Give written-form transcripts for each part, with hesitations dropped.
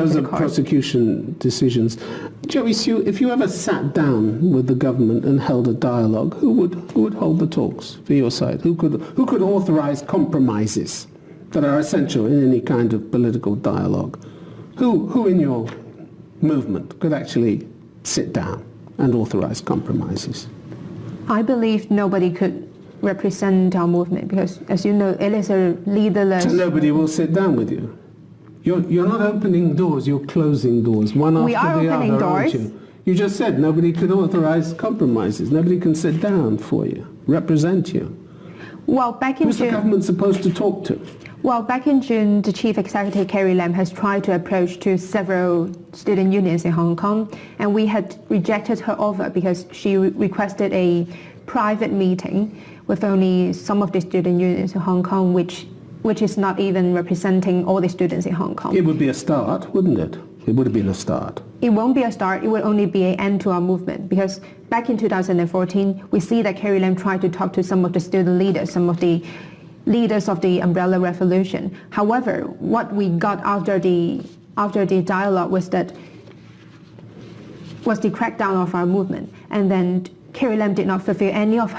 Those are prosecution decisions. Joey Sue, if you ever sat down with the government and held a dialogue, who would hold the talks for your side? Who could authorize compromises that are essential in any kind of political dialogue? Who in your movement could actually sit down and authorize compromises? I believe nobody could represent our movement because, as you know, it is a leaderless... So nobody will sit down with you? You're not opening doors, you're closing doors, one after the other, aren't you? You just said nobody could authorize compromises. Nobody can sit down for you, represent you. Well, back in Who's June, the government supposed to talk to? Well, back in June, the Chief Executive Carrie Lam has tried to approach to several student unions in Hong Kong, and we had rejected her offer because she requested a private meeting with only some of the student unions in Hong Kong, which is not even representing all the students in Hong Kong. It would be a start, wouldn't it? It would have been a start. It won't be a start, it will only be an end to our movement because back in 2014, we see that Carrie Lam tried to talk to some of the student leaders, some of the leaders of the Umbrella Revolution. However, what we got after the dialogue was the crackdown of our movement, and then Carrie Lam did not fulfill any of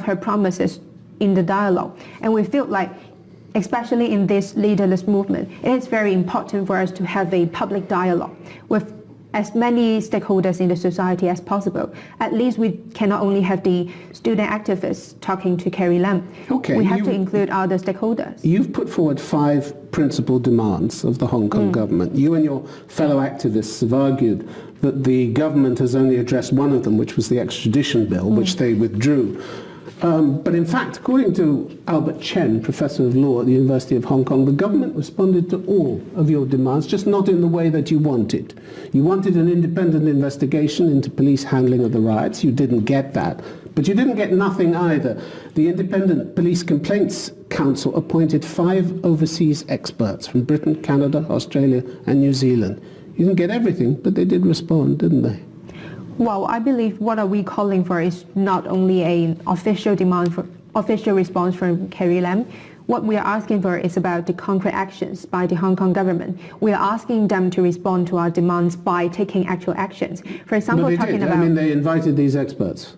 her promises in the dialogue. And we feel like, especially in this leaderless movement, it is very important for us to have a public dialogue with as many stakeholders in the society as possible. At least we cannot only have the student activists talking to Carrie Lam. Okay, we have to include other stakeholders. You've put forward 5 principal demands of the Hong Kong government. You and your fellow activists have argued that the government has only addressed one of them, which was the extradition bill, which they withdrew. But in fact, according to Albert Chen, Professor of Law at the University of Hong Kong, the government responded to all of your demands, just not in the way that you wanted. You wanted an independent investigation into police handling of the riots. You didn't get that. But you didn't get nothing either. The Independent Police Complaints Council appointed 5 overseas experts from Britain, Canada, Australia, and New Zealand. You didn't get everything, but they did respond, didn't they? Well, I believe what are we calling for is not only an official demand for official response from Carrie Lam. What we are asking for is about the concrete actions by the Hong Kong government. We are asking them to respond to our demands by taking actual actions. For example, they invited these experts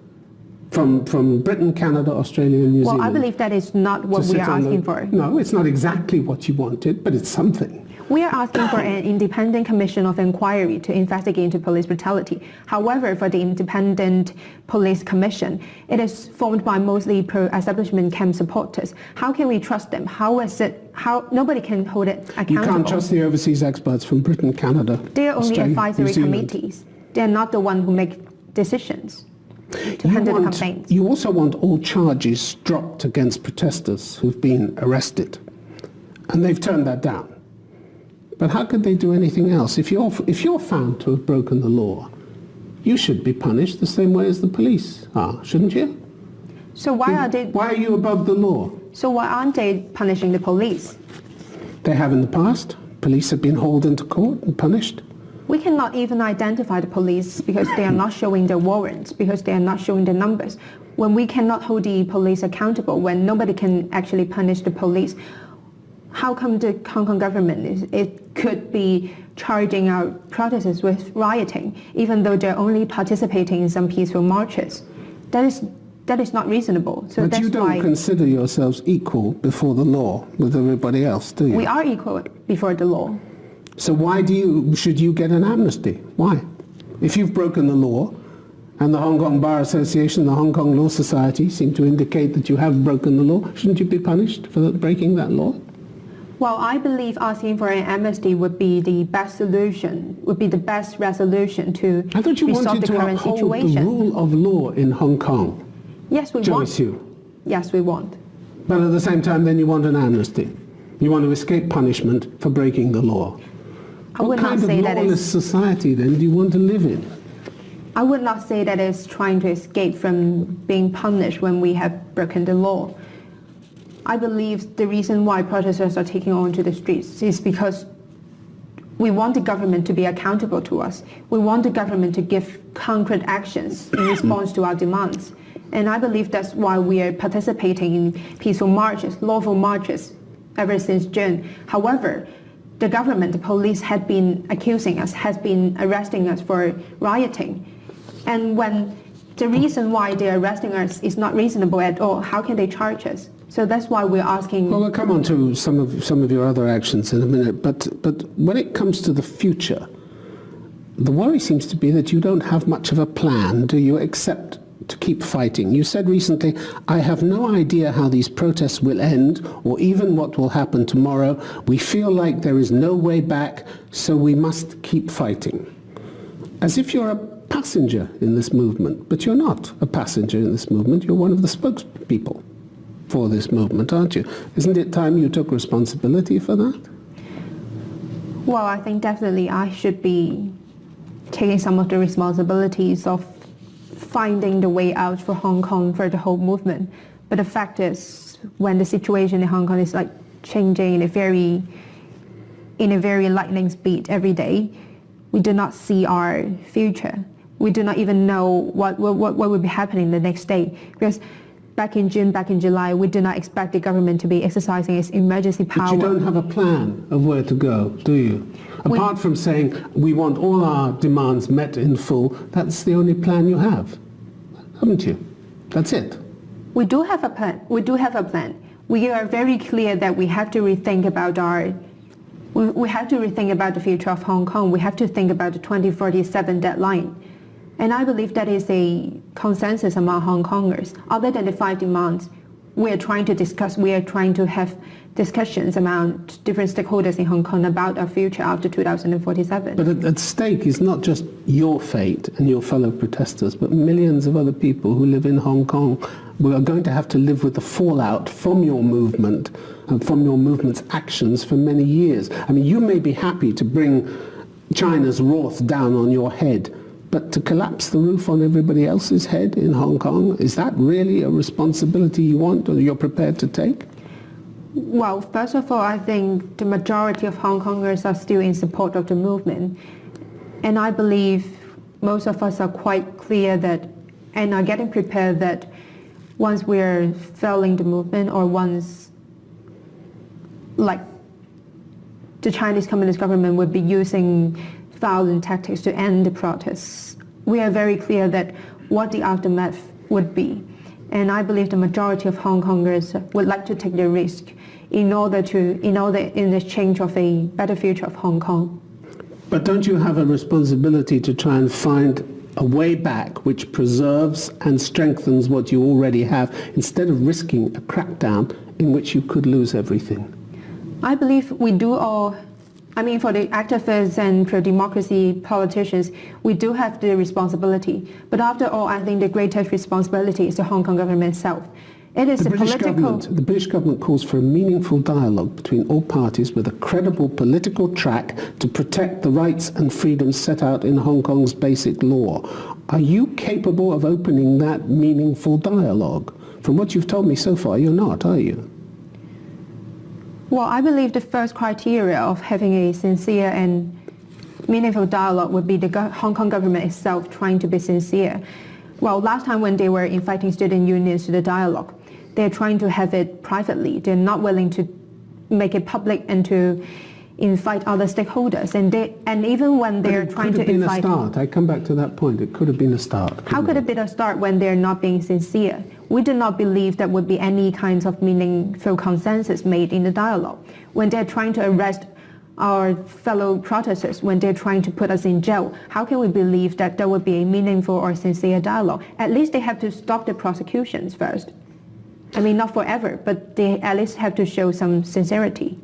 from Britain, Canada, Australia, and New Zealand. Well, I believe that is not what we are asking for. No, it's not exactly what you wanted, but it's something. We are asking for an independent commission of inquiry to investigate into police brutality. However, for the independent police commission, it is formed by mostly pro-establishment camp supporters. How can we trust them? How nobody can hold it accountable? You can't trust the overseas experts from Britain, Canada, They are only Australia, advisory committees. They are not the one who make decisions to handle the complaints. You also want all charges dropped against protesters who've been arrested, and they've turned that down. But how could they do anything else? If you're found to have broken the law, you should be punished the same way as the police are, shouldn't you? So why are you above the law? So why aren't they punishing the police? They have in the past. Police have been hauled into court and punished. We cannot even identify the police because they are not showing their warrants, because they are not showing the numbers. When we cannot hold the police accountable, when nobody can actually punish the police, how come the Hong Kong government it could be charging our protesters with rioting, even though they're only participating in some peaceful marches? That is not reasonable. So but you don't consider yourselves equal before the law with everybody else, do you? We are equal before the law. So why should you get an amnesty? Why? If you've broken the law, and the Hong Kong Bar Association, the Hong Kong Law Society seem to indicate that you have broken the law, shouldn't you be punished for breaking that law? Well, I believe asking for an amnesty would be the best solution, would be the best resolution to resolve the current situation. I thought you wanted to uphold the rule of law in Hong Kong. Yes, we want. Yes, we want. But at the same time, then you want an amnesty. You want to escape punishment for breaking the law. What kind of lawless society, then, do you want to live in? I would not say that it's trying to escape from being punished when we have broken the law. I believe the reason why protesters are taking on to the streets is because we want the government to be accountable to us. We want the government to give concrete actions in response to our demands. And I believe that's why we are participating in peaceful marches, lawful marches, ever since June. However, the government, the police had been accusing us, has been arresting us for rioting. And when the reason why they're arresting us is not reasonable at all, how can they charge us? So that's why we're asking. Well, we'll come on to some of your other actions in a minute, but when it comes to the future, the worry seems to be that you don't have much of a plan, do you, except to keep fighting? You said recently, I have no idea how these protests will end or even what will happen tomorrow. We feel like there is no way back, so we must keep fighting. As if you're a passenger in this movement, but you're not a passenger in this movement. You're one of the spokespeople for this movement, aren't you? Isn't it time you took responsibility for that? Well, I think definitely I should be taking some of the responsibilities of finding the way out for Hong Kong, for the whole movement. But the fact is, when the situation in Hong Kong is like changing in a very lightning speed every day, we do not see our future. We do not even know what will be happening the next day. Because back in June, back in July, we do not expect the government to be exercising its emergency power. But you don't have a plan of where to go, do you? Apart from saying we want all our demands met in full, that's the only plan you have, haven't you? That's it. We do have a plan. We do have a plan. We are very clear that we have to rethink about we have to rethink about the future of Hong Kong. We have to think about the 2047 deadline. And I believe that is a consensus among Hong Kongers. Other than the 5 demands, we are trying to have discussions among different stakeholders in Hong Kong about our future after 2047. But at stake is not just your fate and your fellow protesters, but millions of other people who live in Hong Kong who are going to have to live with the fallout from your movement and from your movement's actions for many years. I mean, you may be happy to bring China's wrath down on your head, but to collapse the roof on everybody else's head in Hong Kong, is that really a responsibility you want or you're prepared to take? Well, first of all, I think the majority of Hong Kongers are still in support of the movement. And I believe most of us are quite clear that, and are getting prepared that once we're failing the movement or once, like, the Chinese Communist government would be using violent tactics to end the protests, we are very clear that what the aftermath would be. And I believe the majority of Hong Kongers would like to take the risk in exchange of a better future of Hong Kong. But don't you have a responsibility to try and find a way back which preserves and strengthens what you already have instead of risking a crackdown in which you could lose everything? I believe we do all. I mean, for the activists and pro-democracy politicians, we do have the responsibility. But after all, I think the greatest responsibility is the Hong Kong government itself. It is the British government calls for a meaningful dialogue between all parties with a credible political track to protect the rights and freedoms set out in Hong Kong's basic law. Are you capable of opening that meaningful dialogue? From what you've told me so far, you're not, are you? Well, I believe the first criteria of having a sincere and meaningful dialogue would be the Hong Kong government itself trying to be sincere. Well, last time when they were inviting student unions to the dialogue, they're trying to have it privately. They're not willing to make it public and to invite other stakeholders. And even when they're trying to invite... It could have been a start. I come back to that point. It could have been a start. How could it be a start when they're not being sincere? We do not believe there would be any kinds of meaningful consensus made in the dialogue. When they're trying to arrest our fellow protesters, when they're trying to put us in jail, how can we believe that there would be a meaningful or sincere dialogue? At least they have to stop the prosecutions first. I mean, not forever, but they at least have to show some sincerity.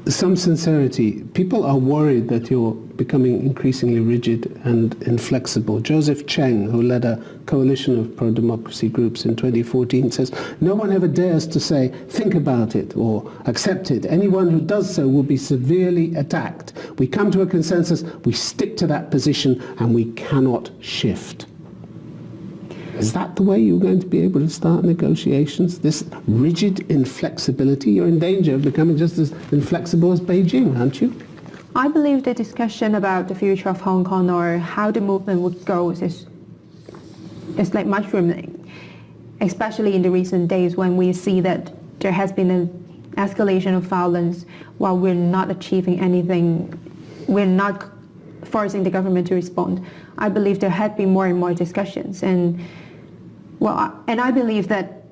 Some sincerity. People are worried that you're becoming increasingly rigid and inflexible. Joseph Cheng, who led a coalition of pro-democracy groups in 2014, says, no one ever dares to say, think about it or accept it. Anyone who does so will be severely attacked. We come to a consensus, we stick to that position, and we cannot shift. Is that the way you're going to be able to start negotiations? This rigid inflexibility? You're in danger of becoming just as inflexible as Beijing, aren't you? I believe the discussion about the future of Hong Kong or how the movement would go is like mushrooming, especially in the recent days when we see that there has been escalation of violence while we're not achieving anything, we're not forcing the government to respond. I believe there had been more and more discussions, and I believe that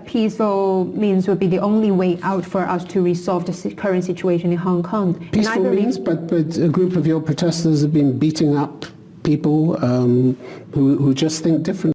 peaceful means would be the only way out for us to resolve the current situation in Hong Kong. Peaceful means, but a group of your protesters have been beating up people who just think differently.